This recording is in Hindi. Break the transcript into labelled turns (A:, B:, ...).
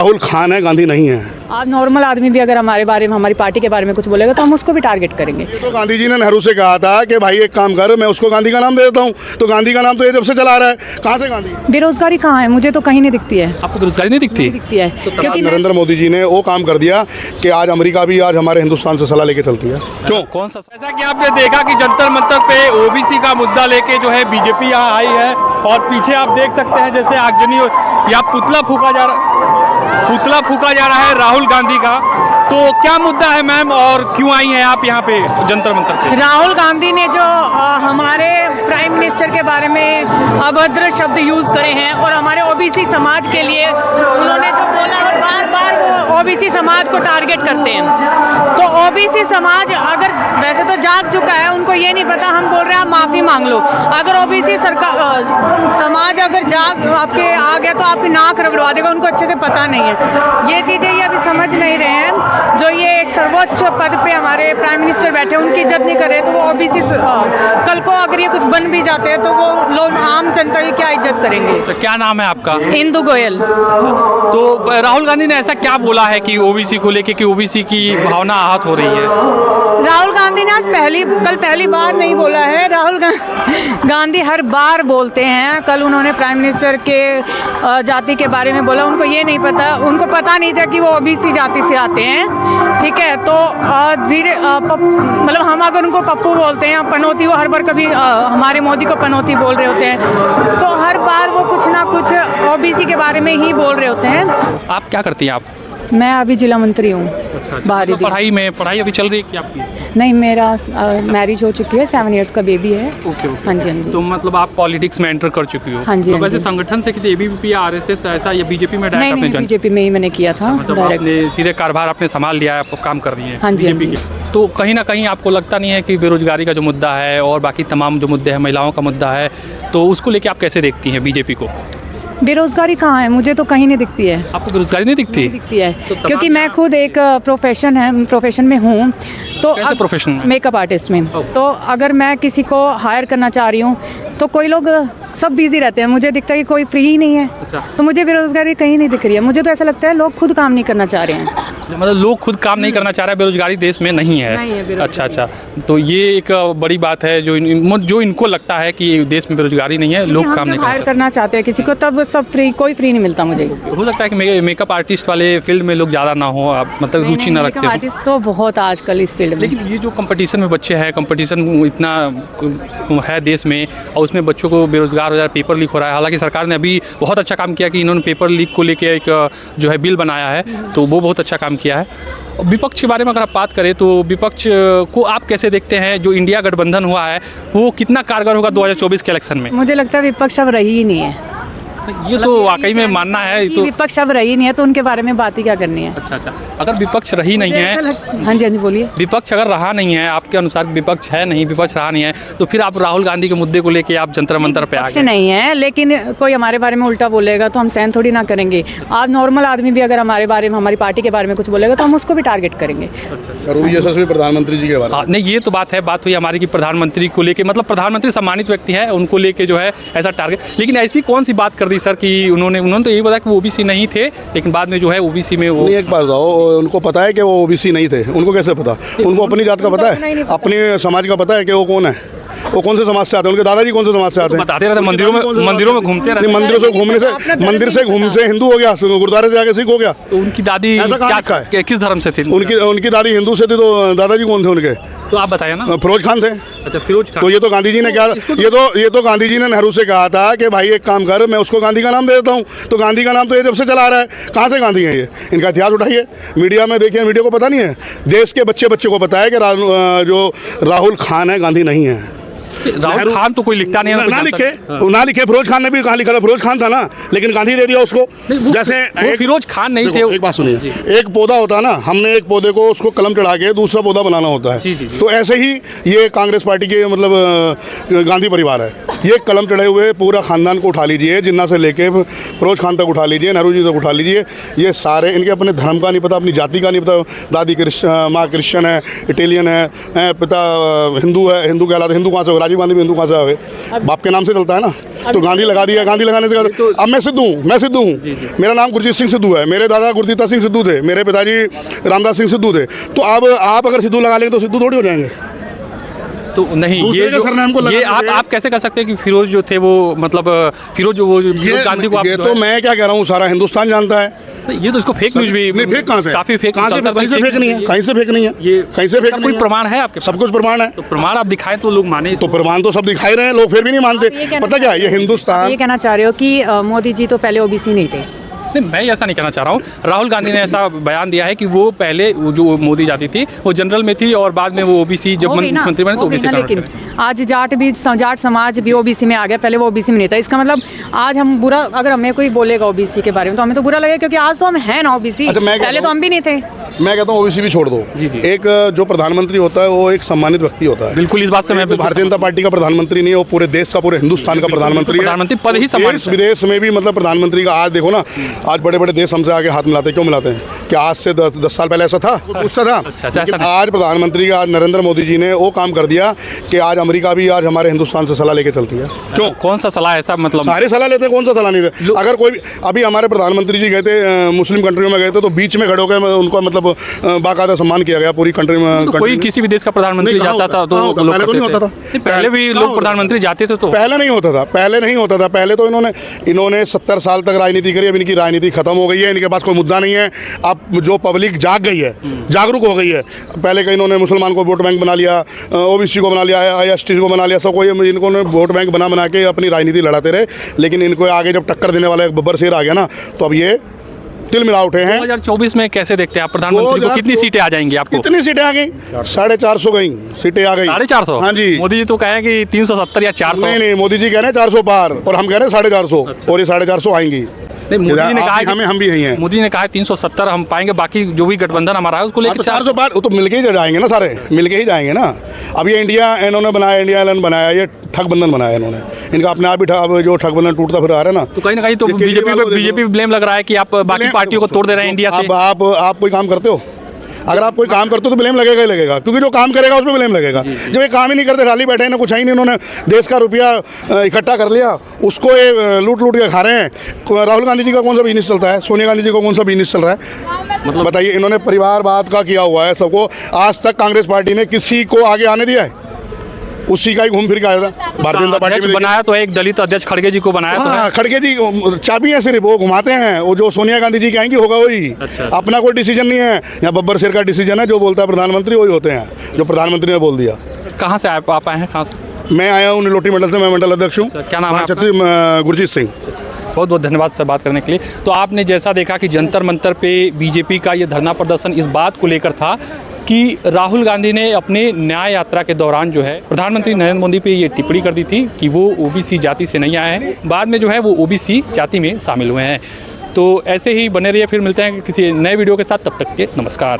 A: राहुल खान है, गांधी नहीं है।
B: आज नॉर्मल आदमी भी अगर हमारे बारे में, हमारी पार्टी के बारे में कुछ बोलेगा तो हम उसको भी टारगेट करेंगे।
A: ये तो गांधी जी ने नेहरू से कहा था कि भाई एक काम कर, मैं उसको गांधी का नाम दे देता हूँ। तो गांधी का नाम तो ये जब से चला रहा है, कहाँ से गांधी?
B: बेरोजगारी कहाँ है? मुझे तो कहीं नहीं दिखती है।
C: आपको बेरोजगारी नहीं दिखती?
B: दिखती है क्योंकि
A: नरेंद्र मोदी जी ने वो काम कर दिया कि आज अमेरिका भी आज हमारे हिंदुस्तान से सलाह लेके चलती है। क्यों?
C: कौन सा?
D: जैसा कि आपने देखा कि जंतर मंतर पे ओबीसी का मुद्दा लेके जो है बीजेपी यहाँ आई है और पीछे आप देख सकते हैं जैसे आगजनी या पुतला फूका जा रहा है राहुल गांधी का। तो क्या मुद्दा है मैम और क्यों आई हैं आप यहाँ पे जंतर मंतर पे?
B: राहुल गांधी ने जो हमारे प्राइम मिनिस्टर के बारे में अभद्र शब्द यूज करे हैं और हमारे ओबीसी समाज के लिए उन्होंने जो बोला और बार बार वो ओबीसी समाज को टारगेट करते हैं। तो ओबीसी समाज अगर वैसे तो जाग चुका है, उनको ये नहीं पता, हम बोल रहे हैं आप माफी मांग लो। अगर ओबीसी समाज अगर जाग आपके आ गया तो आपकी नाक रगड़वा देगा, उनको अच्छे से पता नहीं है ये चीजें, ये अभी समझ नहीं रहे हैं। जो ये एक सर्वोच्च पद पे हमारे प्राइम मिनिस्टर बैठे हैं उनकी इज्जत नहीं कर रहे तो वो ओबीसी कल को अगर ये कुछ बन भी जाते हैं तो वो लोग आम जनता की क्या इज्जत करेंगे?
C: तो क्या नाम है आपका?
B: इंदु गोयल।
C: तो राहुल गांधी ने ऐसा क्या बोला है कि ओबीसी को लेके कि ओबीसी की भावना आहत हो रही है?
B: राहुल गांधी ने आज कल पहली बार नहीं बोला है। राहुल गांधी हर बार बोलते हैं। कल उन्होंने प्राइम मिनिस्टर के जाति के बारे में बोला, उनको ये नहीं पता, उनको पता नहीं था कि वो ओबीसी जाति से आते हैं। ठीक है, तो धीरे मतलब हम अगर उनको पप्पू बोलते हैं, पनौती, वो हर बार कभी हमारे मोदी को पनौती बोल रहे होते हैं, तो हर बार वो कुछ ना कुछ ओबीसी के बारे में ही बोल रहे होते हैं।
C: आप क्या करती हैं आप?
B: मैं अभी जिला मंत्री हूँ। बाहरी
C: तो पढ़ाई अभी चल रही है क्या आपकी?
B: नहीं, मेरा मैरिज हो चुकी है, 7 इयर्स का बेबी है।
C: ओके।
B: हाँ जी, हाँ जी।
C: तो मतलब आप पॉलिटिक्स में एंटर कर चुकी हो?
B: हाँ जी,
C: तो
B: हाँ
C: वैसे
B: जी।
C: संगठन से किसी एबीवीपी या आरएसएस ऐसा या बीजेपी में डायरेक्ट आपने
B: नहीं,
C: ज्वाइन?
B: बीजेपी में ही मैंने किया था
C: मतलब
B: डायरेक्ट।
C: आपने सीधे कारभार आपने संभाल लिया है, आप काम कर रही हैं
B: हाँ जी, हाँ
C: बीजेपी
B: जी।
C: के। तो कहीं ना कहीं आपको लगता नहीं है कि बेरोजगारी का जो मुद्दा है और बाकी तमाम जो मुद्दे हैं, महिलाओं का मुद्दा है, तो उसको लेके आप कैसे देखती हैं बीजेपी को?
B: बेरोजगारी कहाँ है? मुझे तो कहीं नहीं दिखती है।
C: आपको बेरोजगारी नहीं दिखती?
B: दिखती है
C: तो
B: क्योंकि मैं खुद एक प्रोफेशन में हूँ। तो
C: कैसे प्रोफेशन में?
B: मेकअप आर्टिस्ट में। तो अगर मैं किसी को हायर करना चाह रही हूँ तो कोई लोग सब बिजी रहते हैं, मुझे दिखता है कि कोई फ्री ही नहीं है।
C: अच्छा।
B: तो मुझे बेरोजगारी कहीं नहीं दिख रही है। मुझे तो ऐसा लगता है लोग खुद काम नहीं करना चाह रहे हैं।
C: मतलब लोग खुद काम नहीं करना चाह रहे हैं, बेरोजगारी देश में नहीं है।
B: नहीं है बेरोजगारी।
C: अच्छा। तो ये एक बड़ी बात है जो इनको लगता है कि देश में बेरोजगारी नहीं है, लोग काम नहीं
B: हायर करना चाहते हैं किसी को, तब सब फ्री, कोई फ्री नहीं मिलता मुझे।
C: हो सकता है कि मेकअप आर्टिस्ट वाले फील्ड में लोग ज़्यादा ना हो, आप मतलब रुचि ना रखते हो।
B: आर्टिस्ट तो बहुत आजकल इस फील्ड में।
C: लेकिन ये जो कंपटीशन में बच्चे हैं, कंपटीशन इतना है देश में, और उसमें बच्चों को बेरोजगार हो जा रहा है, पेपर लीक हो रहा है। हालांकि सरकार ने अभी बहुत अच्छा काम किया कि इन्होंने पेपर लीक को लेके एक जो है बिल बनाया है, तो वो बहुत अच्छा काम किया है। विपक्ष के बारे में अगर आप बात करें तो विपक्ष को आप कैसे देखते हैं? जो इंडिया गठबंधन हुआ है वो कितना कारगर होगा 2024 के इलेक्शन में?
B: मुझे लगता है विपक्ष अब रही ही नहीं है।
C: ये तो वाकई में मानना है। तो
B: विपक्ष अब रही नहीं है तो उनके बारे में बात ही क्या करनी है।
C: अच्छा। अगर विपक्ष रही नहीं है,
B: हाँ जी, हाँ जी, बोलिए।
C: विपक्ष अगर रहा नहीं है, आपके अनुसार विपक्ष है नहीं, विपक्ष रहा नहीं है, तो फिर आप राहुल गांधी के मुद्दे को लेके आप जंतर मंतर पे आ गए?
B: नहीं है, लेकिन कोई हमारे बारे में उल्टा बोलेगा तो हम सहन थोड़ी ना करेंगे। आज नॉर्मल आदमी भी अगर हमारे बारे में, हमारी पार्टी के बारे में कुछ बोलेगा तो हम उसको भी टारगेट करेंगे।
A: प्रधानमंत्री जी के बारे में
C: नहीं, ये तो बात है, बात हुई हमारी कि प्रधानमंत्री को लेके, मतलब प्रधानमंत्री सम्मानित व्यक्ति है, उनको लेके जो है ऐसा टारगेट। लेकिन ऐसी कौन सी बात कर दी सर कि उन्होंने तो यही बताया कि वो ओबीसी नहीं थे, लेकिन बाद में जो है ओबीसी में वो।
A: एक बात बताओ, उनको पता है कि वो ओबीसी नहीं थे? उनको कैसे पता? उनको अपनी जात का पता है, अपने समाज का पता है कि वो कौन है, वो कौन से समाज से आते हैं, उनके दादाजी कौन से समाज से आते हैं?
C: बताते रहते, मंदिरों में घूमते रहते।
A: मंदिरों से घूमने से, मंदिर से घूमने से हिंदू हो गया, गुरुद्वारे से जाके सिख हो गया।
C: तो उनकी दादी क्या किस धर्म से थी?
A: उनकी दादी हिंदू से थी, तो दादाजी कौन थे उनके?
C: तो आप बताइए ना।
A: फिरोज खान थे।
C: अच्छा, फिरोज खान।
A: तो ये तो गांधी जी ने क्या, ये तो गांधी जी ने नेहरू से कहा था कि भाई एक काम कर, मैं उसको गांधी का नाम दे देता हूँ। तो गांधी का नाम तो ये जब से चला रहा है, कहाँ से गांधी हैं ये? इनका इतिहास उठाइए, मीडिया में देखिए, मीडिया को पता नहीं है। देश के बच्चे को पता है कि जो राहुल खान है, गांधी नहीं है।
C: राहुल खान तो कोई लिखता नहीं है
A: ना लिखे। फिरोज खान ने भी कहाँ लिखा था? फिरोज खान था ना, लेकिन गांधी दे दिया उसको। जैसे
C: फिरोज खान नहीं थे।
A: एक बात सुनिए, एक पौधा होता है ना, हमने एक पौधे को उसको कलम चढ़ा के दूसरा पौधा बनाना होता है।
C: जी।
A: तो ऐसे ही ये कांग्रेस पार्टी के मतलब गांधी परिवार है। ये कलम चढ़े हुए पूरा खानदान को उठा लीजिए, जिन्ना से लेके फिरोज खान तक उठा लीजिए, नेहरू जी तक उठा लीजिए। ये सारे इनके अपने धर्म का नहीं पता, अपनी जाति का नहीं पता। दादी माँ क्रिश्चियन है, इटालियन है, पिता हिंदू है, हिंदू कहलाते, हिंदू कहाँ से? राजीव गांधी भी हिंदू कहाँ से आ गए? बाप के नाम से चलता है ना, तो गांधी लगा दिया, गांधी लगाने से अब मैं सिद्धू हूँ, मेरा नाम गुरजीत सिंह सिद्धू है, मेरे दादा गुरदीता सिंह सिद्धू थे, मेरे पिताजी रामदास सिंह सिद्धू थे, तो अब आप अगर सिद्धू लगा लेंगे तो सिद्धू थोड़ी हो जाएंगे।
C: तो नहीं, ये आप कैसे कर सकते हैं कि फिरोज जो थे वो मतलब फिरोज गांधी को आप
A: ये तो मैं क्या कह रहा हूँ, सारा हिंदुस्तान जानता है।
C: ये तो इसको फेक न्यूज भी
A: नहीं, फेक कहाँ से?
C: काफी फेक,
A: कहीं से फेक नहीं है, कहीं से फेक नहीं है,
C: ये
A: कहीं से फेक
C: कोई प्रमाण है आपके?
A: सब कुछ प्रमाण है।
C: तो प्रमाण आप दिखाएं तो लोग माने।
A: तो प्रमाण तो सब दिखाई रहे हैं, लोग फिर भी नहीं मानते। पता क्या है, ये हिंदुस्तान,
B: ये कहना चाह रहे हो कि मोदी जी तो पहले ओबीसी नहीं थे?
C: नहीं, मैं ऐसा नहीं कहना चाह रहा हूँ। राहुल गांधी ने ऐसा बयान दिया है कि वो पहले जो मोदी जाति थी वो जनरल में थी और बाद में वो ओबीसी जब मुख्यमंत्री बने तो ओबीसी कन्वर्ट
B: लेकिन आज जाट समाज भी ओबीसी में आ गया, पहले वो ओबीसी में नहीं था। इसका मतलब आज हम बुरा, अगर हमें कोई बोलेगा ओबीसी के बारे में तो हमें तो बुरा लगेगा, क्योंकि आज तो हम हैं ना ओबीसी, पहले तो हम भी नहीं थे।
A: मैं कहता हूँ ओबीसी भी छोड़ दो। एक जो प्रधानमंत्री होता है वो एक सम्मानित व्यक्ति होता है।
C: बिल्कुल, इस बात से मैं
A: भारतीय जनता पार्टी का प्रधानमंत्री नहीं है, वो पूरे देश का, पूरे हिंदुस्तान का प्रधानमंत्री है।
C: प्रधानमंत्री पद ही सम्मानित है।
A: विदेश में भी मतलब प्रधानमंत्री का, आज देखो ना, आज बड़े बड़े देश हमसे आगे हाथ मिलाते हैं। क्यों मिलाते हैं? क्या आज से 10 साल पहले ऐसा था? पूछता था। आज प्रधानमंत्री का, आज नरेंद्र मोदी जी ने वो काम कर दिया कि आज अमेरिका भी आज हमारे हिंदुस्तान से सलाह लेके चलती है। क्यों?
C: कौन सा सलाह ऐसा, मतलब
A: सारे सलाह लेते हैं, कौन सा सलाह नहीं देते? अगर कोई, अभी हमारे प्रधानमंत्री जी गए थे मुस्लिम कंट्रियों में गए थे, तो बीच में खड़े होकर उनको मतलब बाकायदा सम्मान किया गया पूरी कंट्री में।
C: तो कोई किसी भी देश का प्रधानमंत्री जाता था तो
A: पहले तो नहीं होता था।
C: पहले भी लोग प्रधानमंत्री जाते थे, तो
A: पहले नहीं होता था, पहले नहीं होता था। पहले तो इन्होंने 70 साल तक राजनीति करी, अब इनकी राजनीति खत्म हो गई है, इनके पास कोई मुद्दा नहीं है। अब जो पब्लिक जाग गई है, जागरूक हो गई है, पहले का इन्होंने मुसलमान को वोट बैंक बना लिया, ओबीसी को बना लिया, एसटी को बना लिया, सबको इनको वोट बैंक बना के अपनी राजनीति लड़ाते रहे। लेकिन इनको आगे जब टक्कर देने वाला एक बब्बर शेर आ गया ना, तो अब ये तिल मिला उठे हैं।
C: 2024 में कैसे देखते हैं आप प्रधानमंत्री को? कितनी सीटें आ जाएंगी आपको?
A: कितनी सीटें आ गई? 450 गई सीटें आ गई।
C: 450?
A: हाँ जी।
C: मोदी जी तो कहे कि 370 या 400।
A: नहीं, मोदी जी कह रहे हैं 400 पार, और हम कह रहे हैं 450, और ये 450 आएंगी।
C: नहीं, मोदी जी ने कहा
A: हम भी यही हैं।
C: मोदी जी ने कहा 370 हम पाएंगे, बाकी जो भी गठबंधन हमारा है उसको लेकर
A: 400 पार, वो तो मिलके ही जाएंगे ना, सारे मिलके ही जाएंगे ना। अब ये इंडिया इन्होंने बनाया, इंडिया एलन बनाया, ये ठगबंधन बनाया इन्होंने, इनका अपने आप ही अब जो ठगबंधन टूटता फिर आ रहा है ना।
C: तो कहीं ना कहीं तो बीजेपी पे ब्लेम लग रहा है कि आप बाकी पार्टियों को तोड़ दे रहे हैं इंडिया से।
A: आप कोई काम करते हो? अगर आप कोई काम करते हो तो ब्लेम लगेगा ही लगेगा, क्योंकि जो काम करेगा उस पर ब्लेम लगेगा। जब ये काम ही नहीं करते, खाली बैठे हैं ना, कुछ ही नहीं, इन्होंने देश का रुपया इकट्ठा कर लिया, उसको ये लूट के खा रहे हैं। राहुल गांधी जी का कौन सा बिजनेस चलता है? सोनिया गांधी जी का कौन सा बिजनेस चल रहा है? मतलब बताइए। इन्होंने परिवारवाद का किया हुआ है सबको। आज तक कांग्रेस पार्टी ने किसी को आगे आने दिया है? उसी का ही घूम फिर के आया था। भारतीय जनता पार्टी में
C: बनाया तो एक दलित अध्यक्ष खड़गे जी को बनाया।
A: हाँ, खड़गे जी चाबी है सिर्फ, वो घुमाते हैं। वो जो सोनिया गांधी जी की आएंगी होगा वही। अपना कोई डिसीजन नहीं है, यहाँ बब्बर शेर का डिसीजन है। जो बोलता है प्रधानमंत्री वही होते हैं, जो प्रधानमंत्री ने बोल दिया।
C: कहाँ से आप आए हैं? कहाँ से?
A: मैं आया हूँ नीलोटी मंडल से, मैं मंडल अध्यक्ष हूँ।
C: क्या नाम है?
A: गुरजीत सिंह।
C: बहुत बहुत धन्यवाद सर बात करने के लिए। तो आपने जैसा देखा कि जंतर मंतर पे बीजेपी का ये धरना प्रदर्शन इस बात को लेकर था कि राहुल गांधी ने अपने न्याय यात्रा के दौरान जो है प्रधानमंत्री नरेंद्र मोदी पे ये टिप्पणी कर दी थी कि वो ओबीसी जाति से नहीं आए हैं, बाद में जो है वो ओबीसी जाति में शामिल हुए हैं। तो ऐसे ही बने रहिए, फिर मिलते हैं किसी नए वीडियो के साथ, तब तक के नमस्कार।